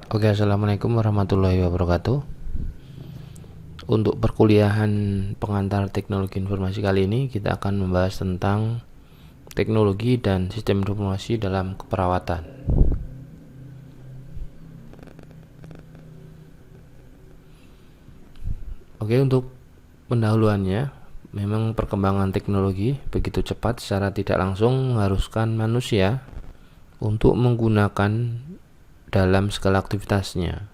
Oke, assalamualaikum warahmatullahi wabarakatuh. Untuk perkuliahan pengantar teknologi informasi kali ini kita akan membahas tentang teknologi dan sistem informasi dalam keperawatan. Oke, untuk pendahuluannya, memang perkembangan teknologi begitu cepat secara tidak langsung mengharuskan manusia untuk menggunakan dalam segala aktivitasnya.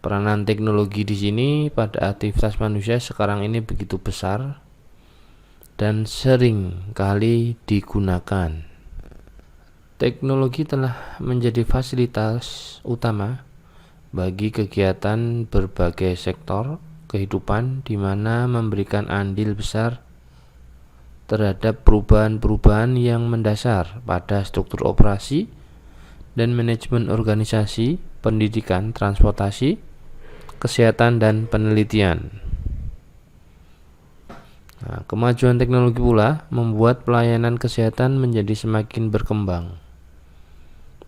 Peranan teknologi di sini pada aktivitas manusia sekarang ini begitu besar dan sering kali digunakan. Teknologi telah menjadi fasilitas utama bagi kegiatan berbagai sektor kehidupan, di mana memberikan andil besar terhadap perubahan-perubahan yang mendasar pada struktur operasi dan manajemen organisasi, pendidikan, transportasi, kesehatan, dan penelitian. Kemajuan teknologi pula membuat pelayanan kesehatan menjadi semakin berkembang,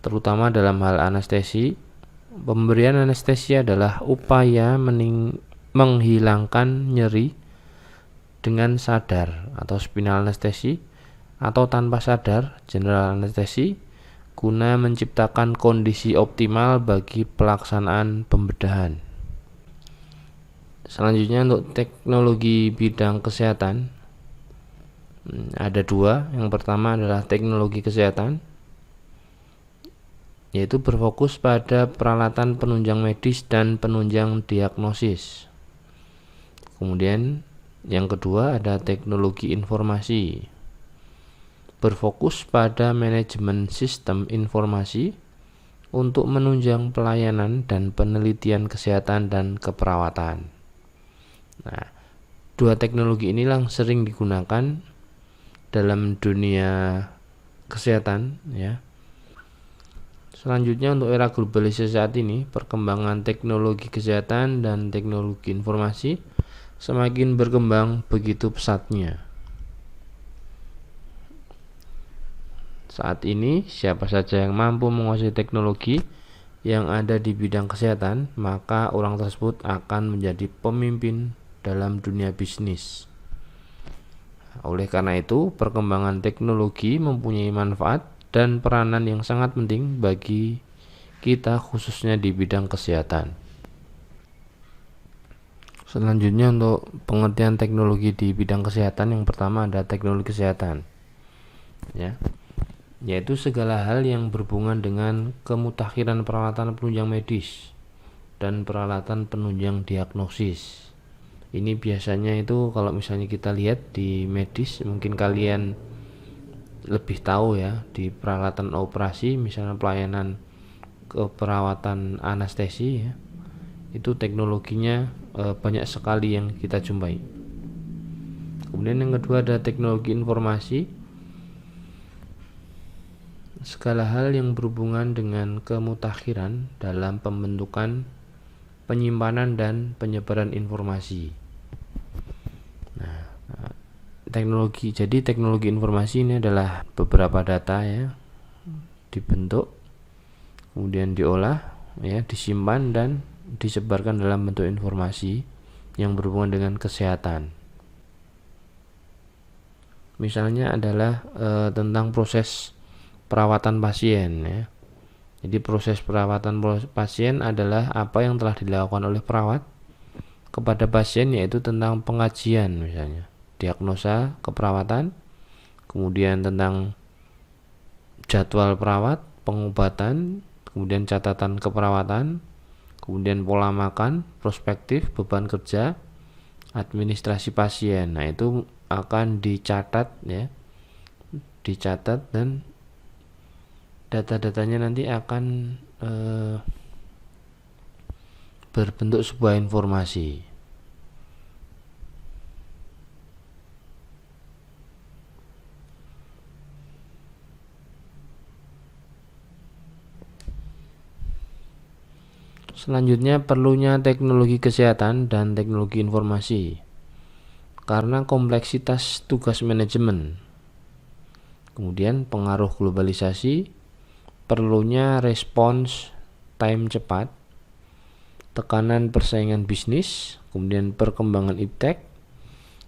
terutama dalam hal anestesi. Pemberian anestesi adalah upaya menghilangkan nyeri dengan sadar atau spinal anestesi, atau tanpa sadar general anestesi, guna menciptakan kondisi optimal bagi pelaksanaan pembedahan. Selanjutnya, untuk teknologi bidang kesehatan ada dua. Yang pertama adalah teknologi kesehatan, yaitu berfokus pada peralatan penunjang medis dan penunjang diagnosis. Kemudian yang kedua ada teknologi informasi, berfokus pada manajemen sistem informasi untuk menunjang pelayanan dan penelitian kesehatan dan keperawatan. Nah, dua teknologi inilah yang sering digunakan dalam dunia kesehatan, ya. Selanjutnya, untuk era globalisasi saat ini, perkembangan teknologi kesehatan dan teknologi informasi semakin berkembang begitu pesatnya. Saat ini, siapa saja yang mampu menguasai teknologi yang ada di bidang kesehatan, maka orang tersebut akan menjadi pemimpin dalam dunia bisnis. Oleh karena itu, perkembangan teknologi mempunyai manfaat dan peranan yang sangat penting bagi kita, khususnya di bidang kesehatan. Selanjutnya, untuk pengertian teknologi di bidang kesehatan, yang pertama ada teknologi kesehatan, yaitu segala hal yang berhubungan dengan kemutakhiran peralatan penunjang medis dan peralatan penunjang diagnosis. Ini biasanya itu kalau misalnya kita lihat di medis, mungkin kalian lebih tahu ya, di peralatan operasi, misalnya pelayanan keperawatan anestesi, ya, itu teknologinya banyak sekali yang kita jumpai. Kemudian yang kedua ada teknologi informasi, segala hal yang berhubungan dengan kemutakhiran dalam pembentukan, penyimpanan, dan penyebaran informasi. Jadi teknologi informasi ini adalah beberapa data, ya, dibentuk, kemudian diolah, ya, disimpan dan disebarkan dalam bentuk informasi yang berhubungan dengan kesehatan. Misalnya adalah tentang proses perawatan pasien, ya. Jadi proses perawatan pasien adalah apa yang telah dilakukan oleh perawat kepada pasien, yaitu tentang pengajian, misalnya diagnosa keperawatan, kemudian tentang jadwal perawat, pengobatan, kemudian catatan keperawatan, kemudian pola makan, prospektif, beban kerja, administrasi pasien. Nah, itu akan dicatat, ya, dicatat, dan data-datanya nanti akan berbentuk sebuah informasi. Selanjutnya, perlunya teknologi kesehatan dan teknologi informasi karena kompleksitas tugas manajemen, kemudian pengaruh globalisasi, perlunya respons time cepat, tekanan persaingan bisnis, kemudian perkembangan iptek,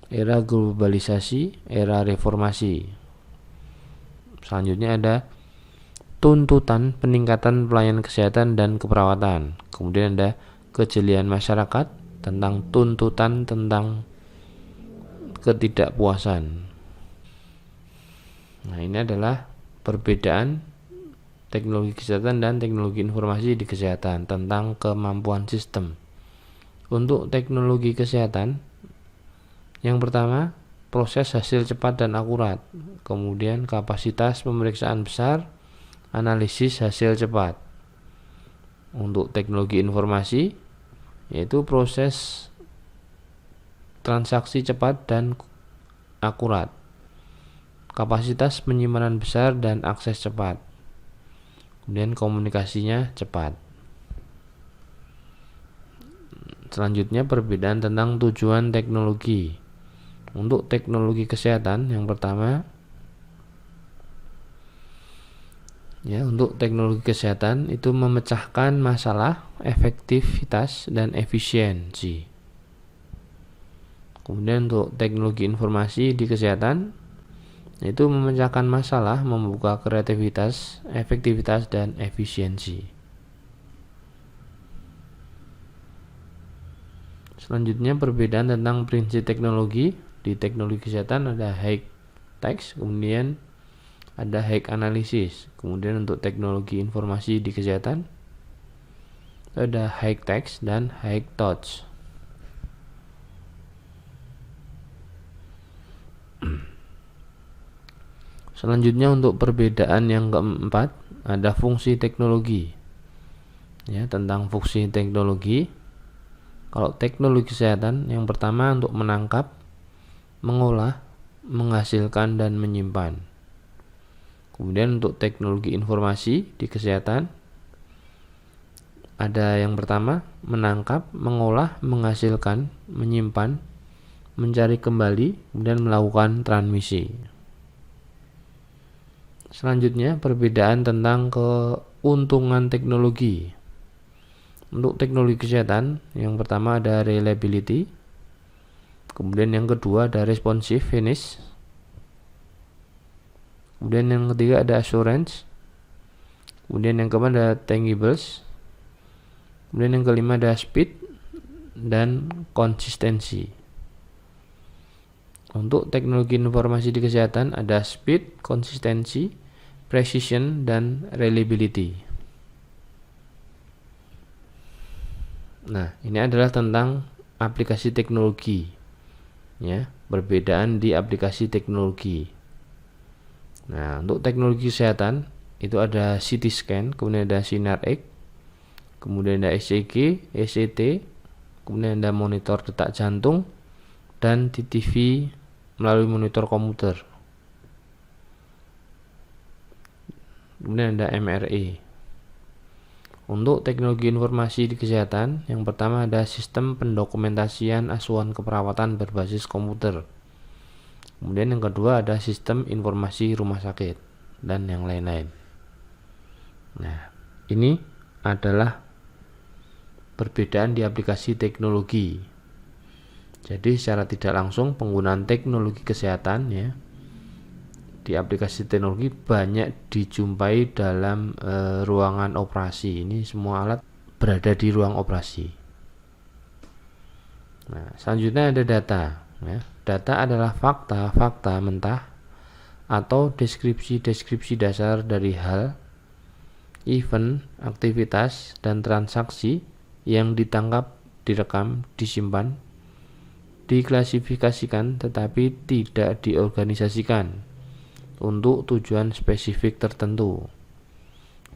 era globalisasi, era reformasi. Selanjutnya ada tuntutan peningkatan pelayanan kesehatan dan keperawatan. Kemudian ada kejelian masyarakat tentang tuntutan tentang ketidakpuasan. Nah, ini adalah perbedaan teknologi kesehatan dan teknologi informasi di kesehatan tentang kemampuan sistem. Untuk teknologi kesehatan, yang pertama, proses hasil cepat dan akurat. Kemudian kapasitas pemeriksaan besar, analisis hasil cepat. Untuk teknologi informasi, yaitu proses transaksi cepat dan akurat, kapasitas penyimpanan besar dan akses cepat, kemudian komunikasinya cepat. Selanjutnya perbedaan tentang tujuan teknologi. Untuk teknologi kesehatan, yang pertama untuk teknologi kesehatan itu memecahkan masalah, efektivitas dan efisiensi. Kemudian untuk teknologi informasi di kesehatan itu memecahkan masalah, membuka kreativitas, efektivitas dan efisiensi. Selanjutnya perbedaan tentang prinsip teknologi. Di teknologi kesehatan ada high text, kemudian ada high analysis. Kemudian untuk teknologi informasi di kesehatan ada high text dan high touch. Selanjutnya untuk perbedaan yang keempat ada fungsi teknologi. Tentang fungsi teknologi. Kalau teknologi kesehatan, yang pertama untuk menangkap, mengolah, menghasilkan dan menyimpan. Kemudian untuk teknologi informasi di kesehatan ada yang pertama menangkap, mengolah, menghasilkan, menyimpan, mencari kembali, kemudian melakukan transmisi. Selanjutnya perbedaan tentang keuntungan teknologi. Untuk teknologi kesehatan, yang pertama ada reliability, kemudian yang kedua ada responsiveness, kemudian yang ketiga ada assurance, kemudian yang keempat ada tangibles, kemudian yang kelima ada speed dan konsistensi. Untuk teknologi informasi di kesehatan ada speed, konsistensi, precision dan reliability. Nah, ini adalah tentang aplikasi teknologi. Perbedaan di aplikasi teknologi. Nah, untuk teknologi kesehatan itu ada CT scan, kemudian ada sinar X, kemudian ada ECG, ECT, kemudian ada monitor detak jantung dan TTV melalui monitor komputer. Kemudian ada MRI. Untuk teknologi informasi di kesehatan, yang pertama ada sistem pendokumentasian asuhan keperawatan berbasis komputer. Kemudian yang kedua ada sistem informasi rumah sakit dan yang lain-lain. Nah, ini adalah perbedaan di aplikasi teknologi. Jadi secara tidak langsung penggunaan teknologi kesehatan di aplikasi teknologi banyak dijumpai dalam ruangan operasi. Ini semua alat berada di ruang operasi. Nah, selanjutnya ada data. Data adalah fakta-fakta mentah atau deskripsi-deskripsi dasar dari hal, event, aktivitas, dan transaksi yang ditangkap, direkam, disimpan, diklasifikasikan tetapi tidak diorganisasikan untuk tujuan spesifik tertentu.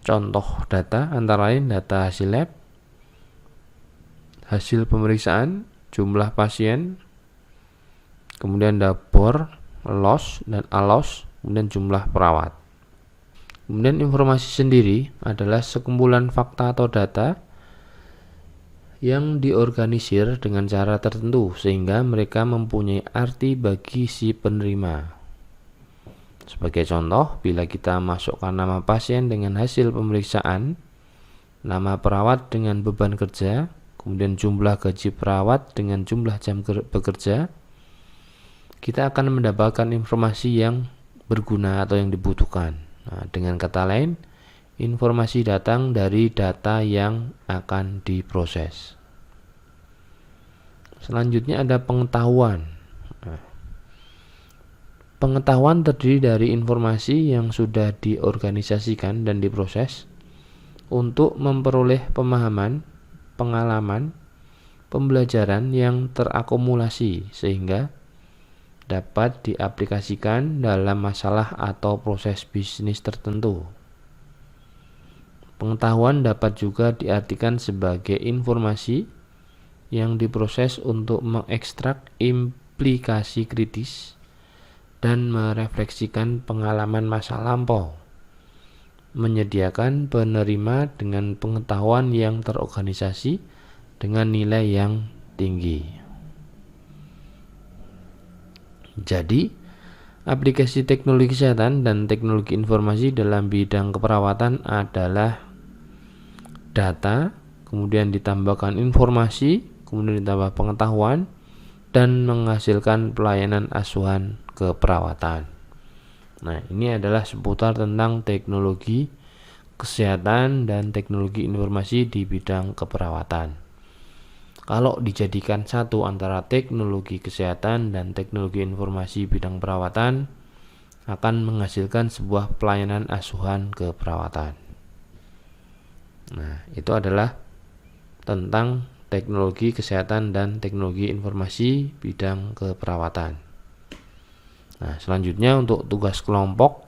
Contoh data antara lain data hasil lab, hasil pemeriksaan, jumlah pasien, kemudian ada BOR, LOS, dan ALOS, kemudian jumlah perawat. Kemudian informasi sendiri adalah sekumpulan fakta atau data yang diorganisir dengan cara tertentu sehingga mereka mempunyai arti bagi si penerima. Sebagai contoh, bila kita masukkan nama pasien dengan hasil pemeriksaan, nama perawat dengan beban kerja, kemudian jumlah gaji perawat dengan jumlah jam bekerja, kita akan mendapatkan informasi yang berguna atau yang dibutuhkan. Nah, dengan kata lain, informasi datang dari data yang akan diproses. Selanjutnya ada pengetahuan. Nah, pengetahuan terdiri dari informasi yang sudah diorganisasikan dan diproses untuk memperoleh pemahaman, pengalaman, pembelajaran yang terakumulasi sehingga dapat diaplikasikan dalam masalah atau proses bisnis tertentu. Pengetahuan dapat juga diartikan sebagai informasi yang diproses untuk mengekstrak implikasi kritis dan merefleksikan pengalaman masa lampau, menyediakan penerima dengan pengetahuan yang terorganisasi dengan nilai yang tinggi. Jadi, aplikasi teknologi kesehatan dan teknologi informasi dalam bidang keperawatan adalah data, kemudian ditambahkan informasi, kemudian ditambah pengetahuan, dan menghasilkan pelayanan asuhan keperawatan. Nah, ini adalah seputar tentang teknologi kesehatan dan teknologi informasi di bidang keperawatan. Kalau dijadikan satu antara teknologi kesehatan dan teknologi informasi bidang perawatan, akan menghasilkan sebuah pelayanan asuhan keperawatan. Nah, itu adalah tentang teknologi kesehatan dan teknologi informasi bidang keperawatan. Nah, selanjutnya untuk tugas kelompok,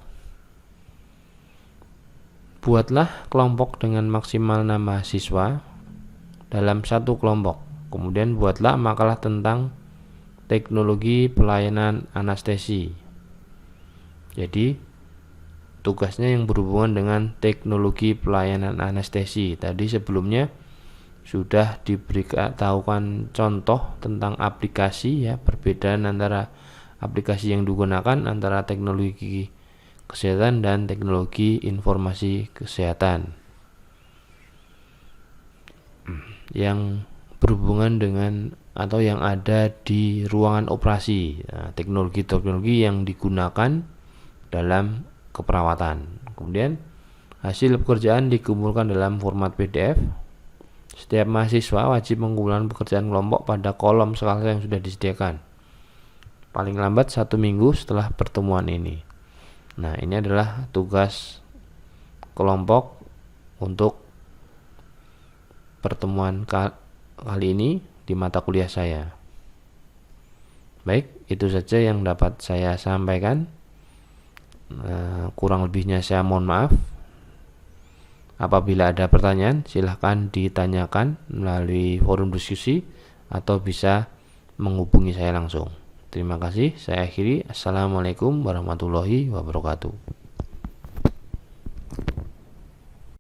buatlah kelompok dengan maksimal 6 mahasiswa dalam satu kelompok. Kemudian buatlah makalah tentang teknologi pelayanan anestesi. Jadi tugasnya yang berhubungan dengan teknologi pelayanan anestesi. Tadi sebelumnya sudah diberitahukan contoh tentang aplikasi, ya, perbedaan antara aplikasi yang digunakan antara teknologi kesehatan dan teknologi informasi kesehatan yang berhubungan dengan atau yang ada di ruangan operasi. Nah, teknologi-teknologi yang digunakan dalam keperawatan. Kemudian hasil pekerjaan dikumpulkan dalam format PDF. Setiap mahasiswa wajib mengumpulkan pekerjaan kelompok pada kolom skala yang sudah disediakan paling lambat 1 minggu setelah pertemuan ini. Nah, ini adalah tugas kelompok untuk pertemuan kali ini di mata kuliah saya. Baik, itu saja yang dapat saya sampaikan. Kurang lebihnya saya mohon maaf. Apabila ada pertanyaan, silahkan ditanyakan melalui forum diskusi atau bisa menghubungi saya langsung. Terima kasih, saya akhiri. Assalamualaikum warahmatullahi wabarakatuh.